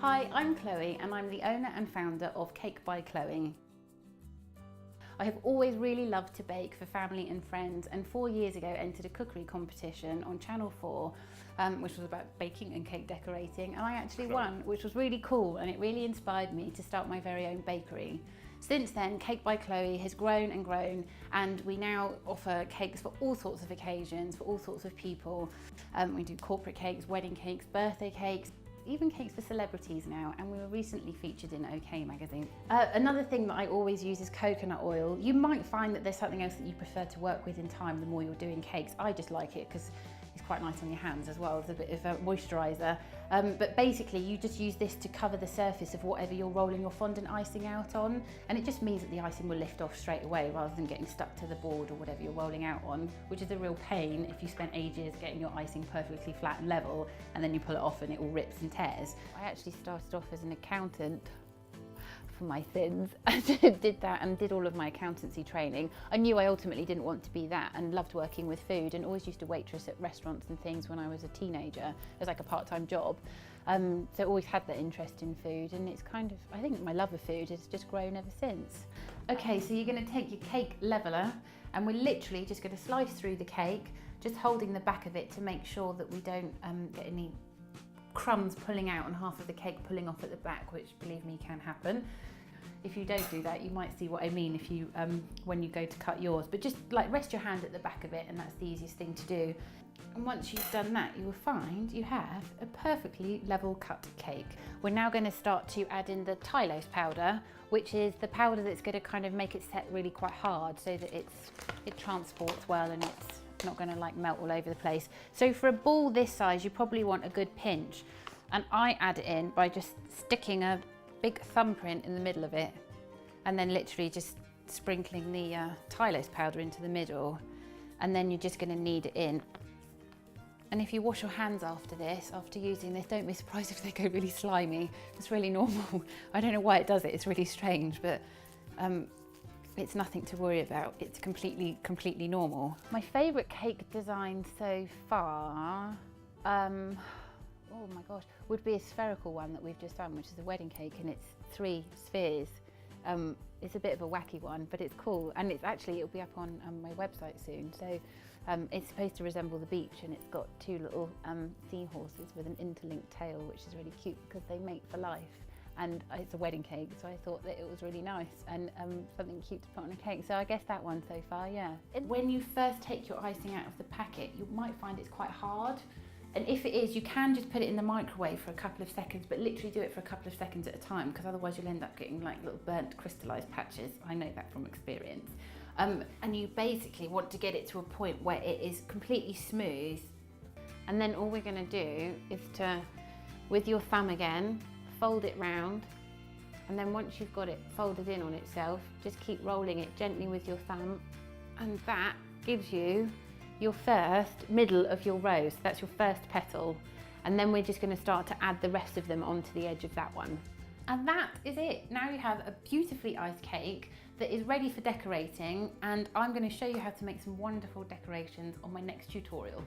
Hi, I'm Chloe and I'm the owner and founder of Cake by Chloe. I have always really loved to bake for family and friends, and 4 years ago entered a cookery competition on Channel 4 which was about baking and cake decorating, and I actually won, which was really cool, and it really inspired me to start my very own bakery. Since then, Cake by Chloe has grown and grown, and we now offer cakes for all sorts of occasions, for all sorts of people. We do corporate cakes, wedding cakes, birthday cakes, even cakes for celebrities now, and we were recently featured in OK magazine. Another thing that I always use is coconut oil. You might find that there's something else that you prefer to work with in time the more you're doing cakes. I just like it because it's quite nice on your hands as well. It's a bit of a moisturiser. But basically you just use this to cover the surface of whatever you're rolling your fondant icing out on, and it just means that the icing will lift off straight away rather than getting stuck to the board or whatever you're rolling out on, which is a real pain if you spent ages getting your icing perfectly flat and level and then you pull it off and it all rips and tears. I actually started off as an accountant for my sins. I did that and did all of my accountancy training. I knew I ultimately didn't want to be that, and loved working with food, and always used to waitress at restaurants and things when I was a teenager as like a part-time job. So always had that interest in food, and it's kind of, I think my love of food has just grown ever since. Okay, so you're going to take your cake leveler and we're literally just going to slice through the cake, just holding the back of it to make sure that we don't get any crumbs pulling out and half of the cake pulling off at the back, which believe me can happen. If you don't do that, you might see what I mean if you when you go to cut yours, but just like rest your hand at the back of it, and that's the easiest thing to do. And once you've done that, you will find you have a perfectly level cut cake. We're now going to start to add in the Tylose powder, which is the powder that's going to kind of make it set really quite hard so that it transports well and it's not going to like melt all over the place. So for a ball this size, you probably want a good pinch, and I add it in by just sticking a big thumbprint in the middle of it and then literally just sprinkling the Tylose powder into the middle, and then you're just going to knead it in. And if you wash your hands after this, after using this, don't be surprised if they go really slimy. It's really normal. I don't know why it does it, it's really strange, but it's nothing to worry about. It's completely normal. My favourite cake design so far, oh my gosh, would be a spherical one that we've just done, which is a wedding cake, and it's 3 spheres. It's a bit of a wacky one, but it's cool, and it'll be up on my website soon. So it's supposed to resemble the beach, and it's got 2 little seahorses with an interlinked tail, which is really cute because they mate for life. And it's a wedding cake, so I thought that it was really nice and something cute to put on a cake. So I guess that one so far, yeah. When you first take your icing out of the packet, you might find it's quite hard. And if it is, you can just put it in the microwave for a couple of seconds, but literally do it for a couple of seconds at a time, because otherwise you'll end up getting like little burnt crystallized patches. I know that from experience. And you basically want to get it to a point where it is completely smooth. And then all we're going to do is to, with your thumb again, fold it round, and then once you've got it folded in on itself, just keep rolling it gently with your thumb, and that gives you your first middle of your rose. So that's your first petal, and then we're just going to start to add the rest of them onto the edge of that one. And that is it. Now you have a beautifully iced cake that is ready for decorating, and I'm going to show you how to make some wonderful decorations on my next tutorial.